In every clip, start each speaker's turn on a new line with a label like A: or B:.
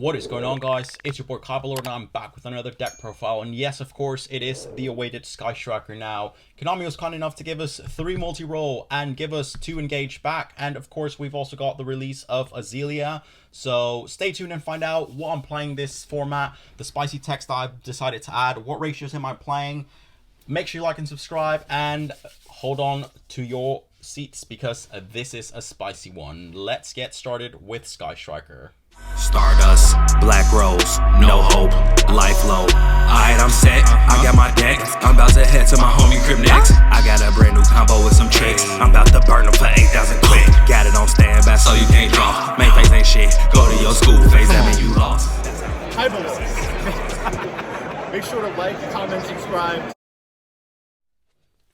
A: What is going on, guys? It's your boy Kabalor, and I'm back with another deck profile. And yes, of course, it is the awaited Sky Striker now. Konami was kind enough to give us 3 multi-roll and give us 2 engage back. And of course, we've also got the release of Azalea. So stay tuned and find out what I'm playing this format, the spicy text I've decided to add, what ratios am I playing. Make sure you like and subscribe, and hold on to your seats because this is a spicy one. Let's get started with Sky Striker.
B: Stardust, Black Rose, no hope, life low. Alright, I'm set, I got my deck. I'm about to head to my homie crib next. I got a brand new combo with some chicks. I'm about to burn them for 8,000 quick. Got it on standby so you can't draw. Main face ain't shit, go to your school face, that mean you lost.
C: Hi, boys. Make sure to like, comment, subscribe.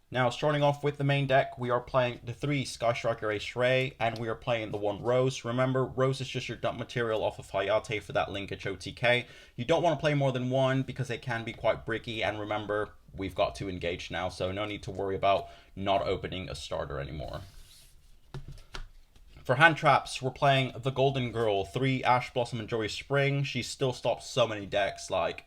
A: Now, starting off with the main deck, we are playing the 3 Sky Striker Ace Ray, and we are playing the 1 Rose. Remember, Rose is just your dump material off of Hayate for that linkage OTK. You don't want to play more than 1 because it can be quite bricky, and remember, we've got 2 engaged now, so no need to worry about not opening a starter anymore. For hand traps, we're playing the Golden Girl, 3 Ash Blossom and Joyous Spring. She still stops so many decks. Like,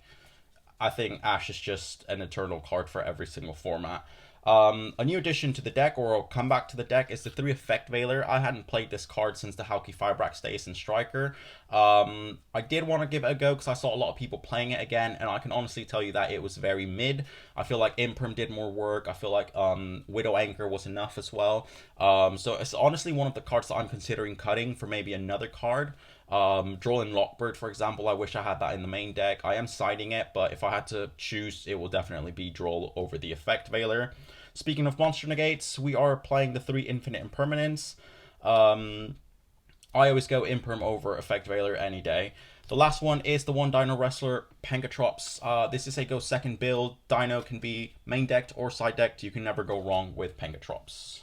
A: I think Ash is just an eternal card for every single format. A new addition to the deck, or a comeback to the deck, is the 3 Effect Veiler. I hadn't played this card since the Hauki Fibrax days in Striker. I did want to give it a go because I saw a lot of people playing it again, and I can honestly tell you that it was very mid. I feel like Imperm did more work. I feel like Widow Anchor was enough as well. So it's honestly one of the cards that I'm considering cutting for maybe another card. Droll and Lockbird, for example, I wish I had that in the main deck. I am siding it, but if I had to choose, it will definitely be Droll over the Effect Veiler. Speaking of monster negates, we are playing the 3 Infinite Impermanence. I always go Imperm over Effect Veiler any day. The last one is the 1 Dino Wrestler, Pengatrops. This is a go second build. Dino can be main decked or side decked. You can never go wrong with Pengatrops.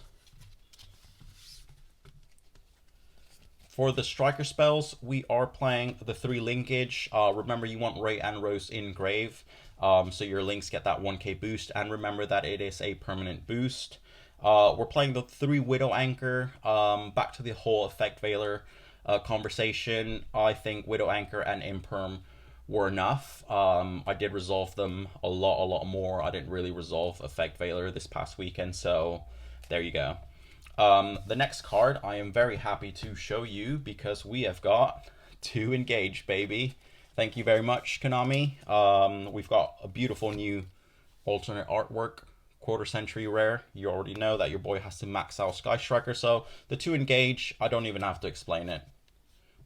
A: For the Striker spells, we are playing the 3 linkage. Remember, you want Ray and Rose in grave, so your links get that 1k boost, and remember that it is a permanent boost. We're playing the 3 Widow Anchor. Back to the whole Effect Veiler conversation. I think Widow Anchor and Imperm were enough. I did resolve them a lot more. I didn't really resolve Effect Veiler this past weekend, so there you go. The next card I am very happy to show you because we have got 2 engage, baby. Thank you very much, Konami. We've got a beautiful new alternate artwork, quarter century rare. You already know that your boy has to max out Sky Striker, so the 2 engage, I don't even have to explain it.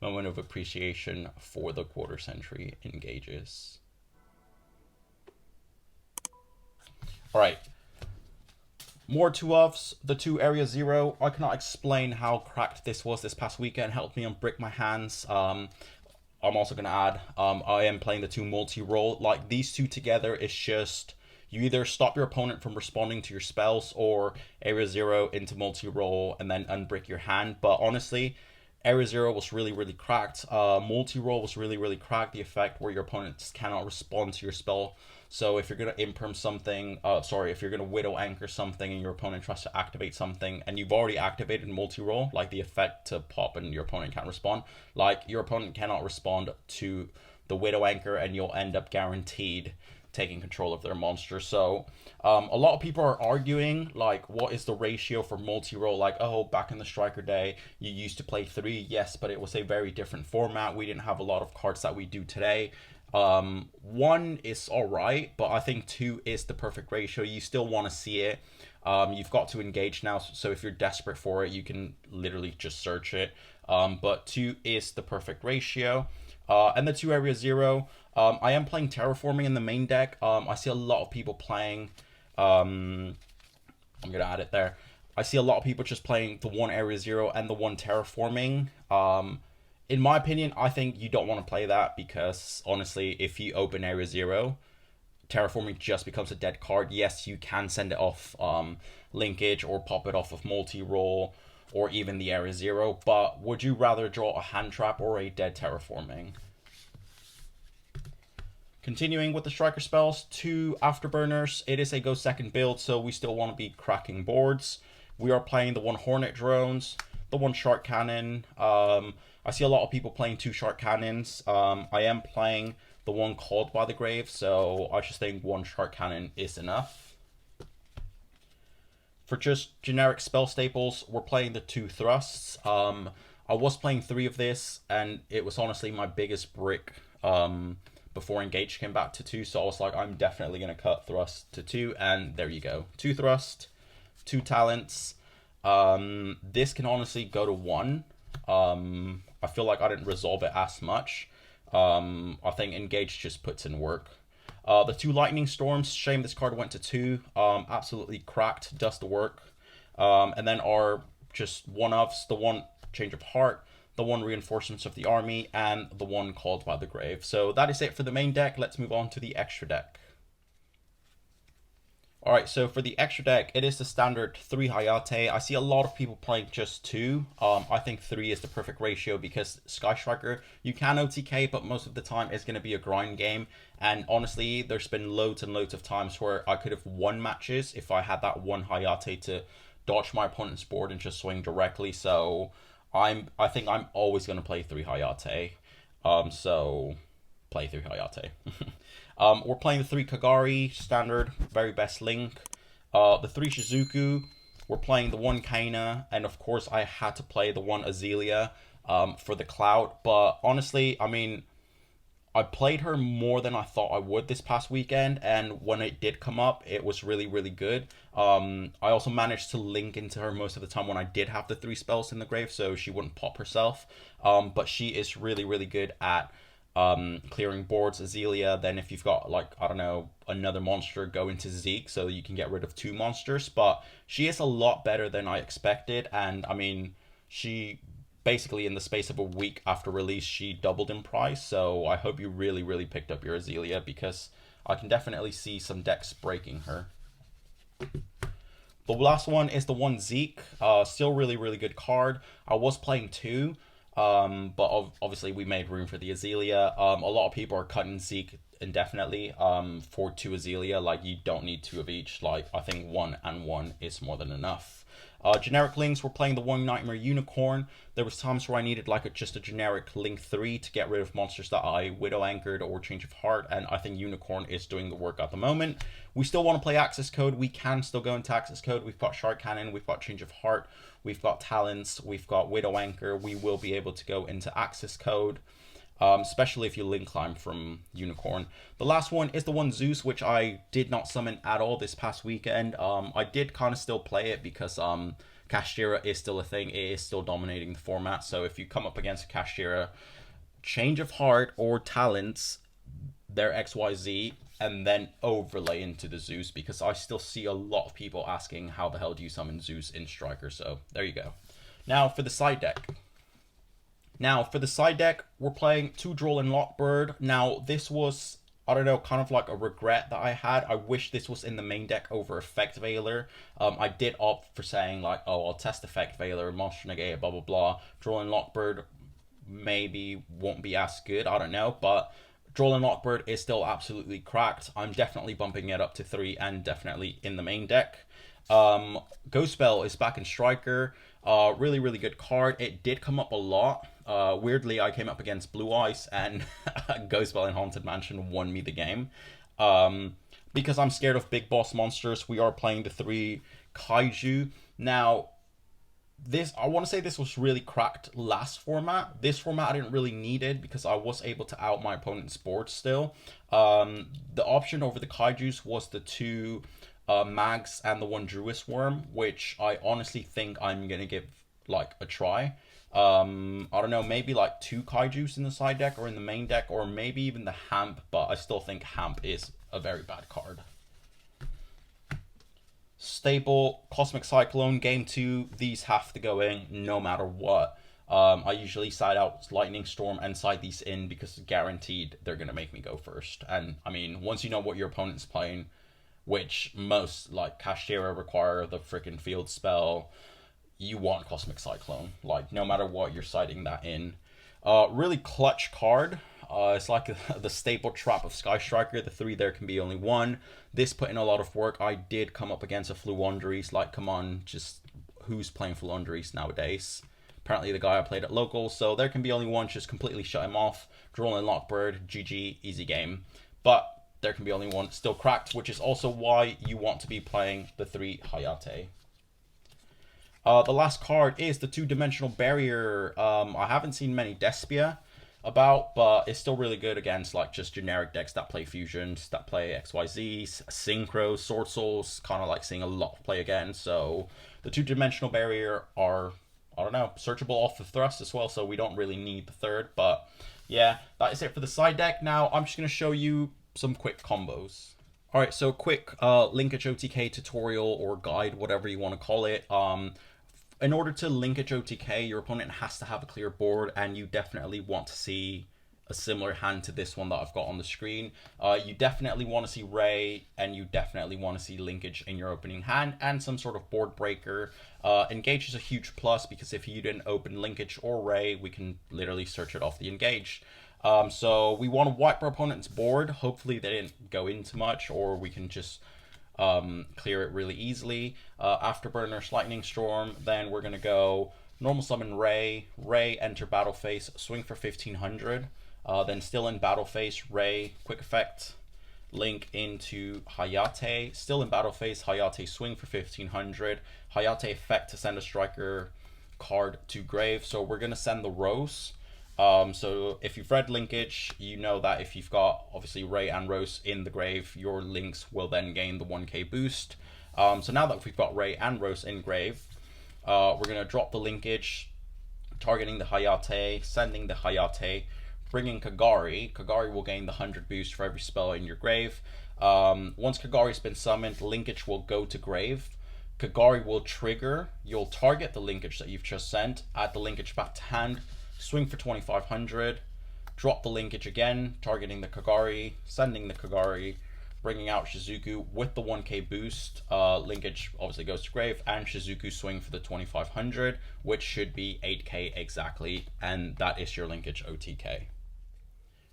A: Moment of appreciation for the quarter century engages. Alright. More 2-ofs, the 2 Area 0. I cannot explain how cracked this was this past weekend. Helped me unbrick my hands. I'm also going to add, I am playing the 2 multi-roll. Like, these 2 together is just, you either stop your opponent from responding to your spells, or Area 0 into multi-roll and then unbrick your hand. But honestly, Area 0 was really cracked. Multi-roll was really cracked. The effect where your opponent just cannot respond to your spell. So if you're going to Imperm something, if you're going to Widow Anchor something and your opponent tries to activate something and you've already activated multi-roll, like the effect to pop and your opponent can't respond, like your opponent cannot respond to the Widow Anchor and you'll end up guaranteed taking control of their monster. So a lot of people are arguing, like, what is the ratio for multi-roll? Like, oh, back in the Striker day, you used to play 3. Yes, but it was a very different format. We didn't have a lot of cards that we do today. 1 is alright, but I think 2 is the perfect ratio. You still want to see it. You've got to engage now, so if you're desperate for it, you can literally just search it. But 2 is the perfect ratio. And the 2 Area 0, I am playing Terraforming in the main deck. I see a lot of people playing, I'm going to add it there. I see a lot of people just playing the 1 Area 0 and the 1 Terraforming. In my opinion, I think you don't want to play that because, honestly, if you open Area 0, Terraforming just becomes a dead card. Yes, you can send it off linkage or pop it off of multi-roll or even the Area 0, but would you rather draw a hand trap or a dead Terraforming? Continuing with the Striker spells, 2 Afterburners. It is a go second build, so we still want to be cracking boards. We are playing the 1 Hornet Drones, the 1 Shark Cannon. I see a lot of people playing 2 Shark Cannons. I am playing the one called by the grave, so I just think 1 Shark Cannon is enough. For just generic spell staples, we're playing the 2 Thrusts. I was playing 3 of this, and it was honestly my biggest brick before Engage came back to 2, so I was like, I'm definitely going to cut Thrust to 2, and there you go. 2 Thrust, 2 Talents. This can honestly go to 1. I feel like I didn't resolve it as much. I think Engage just puts in work. The 2 Lightning Storms, shame this card went to 2. Absolutely cracked, does the work. And then are just 1-ofs, the 1 Change of Heart, the 1 Reinforcements of the Army, and the 1 Called by the Grave. So that is it for the main deck. Let's move on to the extra deck. Alright, so for the extra deck, it is the standard 3 Hayate. I see a lot of people playing just 2. I think 3 is the perfect ratio because Sky Striker, you can OTK, but most of the time it's going to be a grind game. And honestly, there's been loads and loads of times where I could have won matches if I had that 1 Hayate to dodge my opponent's board and just swing directly. So I think I'm always going to play 3 Hayate. So play 3 Hayate. We're playing the 3 Kagari, standard, very best link. The 3 Shizuku, we're playing the 1 Kaina, and of course I had to play the 1 Azalea for the clout. But honestly, I mean, I played her more than I thought I would this past weekend, and when it did come up, it was really, really good. I also managed to link into her most of the time when I did have the 3 spells in the grave, so she wouldn't pop herself. But she is really, really good at clearing boards. Azalea, then if you've got, like, I don't know, another monster, go into Zeke so you can get rid of 2 monsters. But she is a lot better than I expected, and I mean, she basically in the space of a week after release, she doubled in price. So I hope you really, really picked up your Azalea, because I can definitely see some decks breaking her. The last one is the 1 Zeke. Still really, really good card. I was playing 2, but obviously we made room for the Azalea. A lot of people are cutting Zeke indefinitely for 2 Azalea. Like, you don't need 2 of each. Like, I think 1 and 1 is more than enough. Generic links, we're playing the 1 Nightmare Unicorn. There was times where I needed like just a generic link 3 to get rid of monsters that I Widow Anchored or Change of Heart, and I think Unicorn is doing the work at the moment. We still want to play Access Code. We can still go into Access Code. We've got Shark Cannon, we've got Change of Heart, we've got Talents, we've got Widow Anchor. We will be able to go into Access Code. Especially if you link climb from Unicorn. The last one is the 1 Zeus, which I did not summon at all this past weekend. I did kind of still play it because Kashtira is still a thing. It is still dominating the format. So if you come up against a Kashtira, Change of Heart or Talents, their XYZ, and then overlay into the Zeus, because I still see a lot of people asking how the hell do you summon Zeus in Striker. So there you go. Now for the side deck. We're playing 2 Droll and Lockbird. Now, this was, I don't know, kind of like a regret that I had. I wish this was in the main deck over Effect Veiler. I did opt for saying, like, oh, I'll test Effect Veiler, Monster Negate, blah, blah, blah. Droll and Lockbird maybe won't be as good, I don't know. But Droll and Lockbird is still absolutely cracked. I'm definitely bumping it up to 3 and definitely in the main deck. Ghost Spell is back in Striker. Really, really good card. It did come up a lot. Weirdly, I came up against Blue Eyes, and Ghost Spell in Haunted Mansion won me the game. Because I'm scared of big boss monsters, we are playing the 3 Kaiju. Now, I want to say this was really cracked last format. This format I didn't really need it because I was able to out my opponent's board still. The option over the Kaijus was the 2 Mags and the 1 Druis Worm, which I honestly think I'm gonna give like a try. I don't know, maybe like 2 Kaijus in the side deck or in the main deck, or maybe even the Hamp, but I still think Hamp is a very bad card. Staple, Cosmic Cyclone, game 2, these have to go in no matter what. I usually side out Lightning Storm and side these in because guaranteed they're gonna make me go first. And I mean, once you know what your opponent's playing, which most, like Kashtira, require the freaking field spell, you want Cosmic Cyclone. Like, no matter what, you're siding that in. Really clutch card. It's like the staple trap of Sky Striker. The 3 there can be only 1. This put in a lot of work. I did come up against a Fluonderies. Like, come on, just who's playing Fluonderies nowadays? apparently the guy I played at local, so there can be only one, just completely shut him off. Drolling Lockbird, GG, easy game. But there can be only one, still cracked, which is also why you want to be playing the 3 Hayate. The last card is the 2-dimensional barrier. I haven't seen many Despia about, but it's still really good against like just generic decks that play fusions, that play XYZs, synchros, sword souls, kind of like seeing a lot of play again. So the 2-dimensional barrier are, I don't know, searchable off the thrust as well, so we don't really need the third. But yeah, that is it for the side deck. Now I'm just going to show you some quick combos. Alright, so quick linkage OTK tutorial or guide, whatever you want to call it. In order to linkage OTK, your opponent has to have a clear board, and you definitely want to see a similar hand to this one that I've got on the screen. You definitely want to see Ray, and you definitely want to see linkage in your opening hand, and some sort of board breaker. Engage is a huge plus, because if you didn't open linkage or Ray, we can literally search it off the engage. So we want to wipe our opponent's board. Hopefully they didn't go into much, or we can just clear it really easily. Afterburner, Lightning Storm, then we're going to go normal summon Ray, enter battle phase, swing for 1500, then still in battle phase, Ray, quick effect, link into Hayate, still in battle phase, Hayate, swing for 1500, Hayate effect to send a striker card to grave. So we're going to send the Rose. So if you've read linkage, you know that if you've got obviously Ray and Rose in the grave, your links will then gain the 1k boost. So now that we've got Ray and Rose in grave, we're going to drop the linkage, targeting the Hayate, sending the Hayate, bringing Kagari. Kagari will gain the 100 boost for every spell in your grave. Once Kagari's been summoned, linkage will go to grave. Kagari will trigger. You'll target the linkage that you've just sent, add the linkage back to hand, swing for 2500, drop the linkage again, targeting the Kagari, sending the Kagari, bringing out Shizuku with the 1k boost. Linkage obviously goes to grave, and Shizuku swing for the 2500, which should be 8k exactly, and that is your linkage OTK.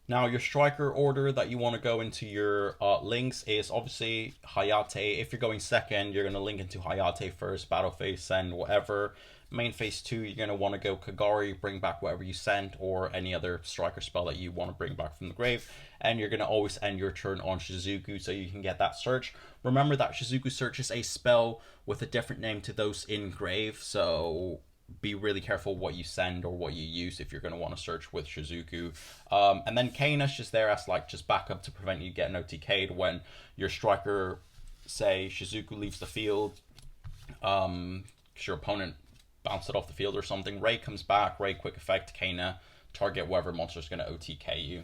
A: Now your striker order that you want to go into your links is obviously Hayate. If you're going second, you're going to link into Hayate first, battle phase, send, whatever. Main phase 2, you're going to want to go Kagari, bring back whatever you sent, or any other striker spell that you want to bring back from the grave. And you're going to always end your turn on Shizuku so you can get that search. Remember that Shizuku search is a spell with a different name to those in grave, so be really careful what you send or what you use if you're going to want to search with Shizuku. And then Kaina's just there as like just backup to prevent you getting OTK'd when your striker, say Shizuku leaves the field, your opponent bounce it off the field or something. Ray comes back, Ray quick effect, Kaina, target whatever monster is going to OTK you.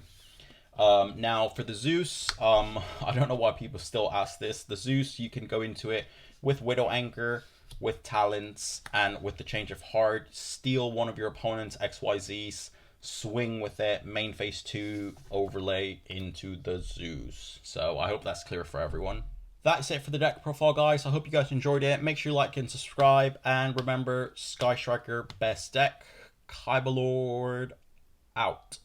A: Now for the Zeus, I don't know why people still ask this. The Zeus, you can go into it with Widow Anchor, with talents, and with the change of heart, steal one of your opponent's XYZs, swing with it, main phase 2, overlay into the Zeus. So I hope that's clear for everyone. That's it for the deck profile, guys. I hope you guys enjoyed it. Make sure you like and subscribe. And remember, Sky Striker, best deck. Kyber Lord, out.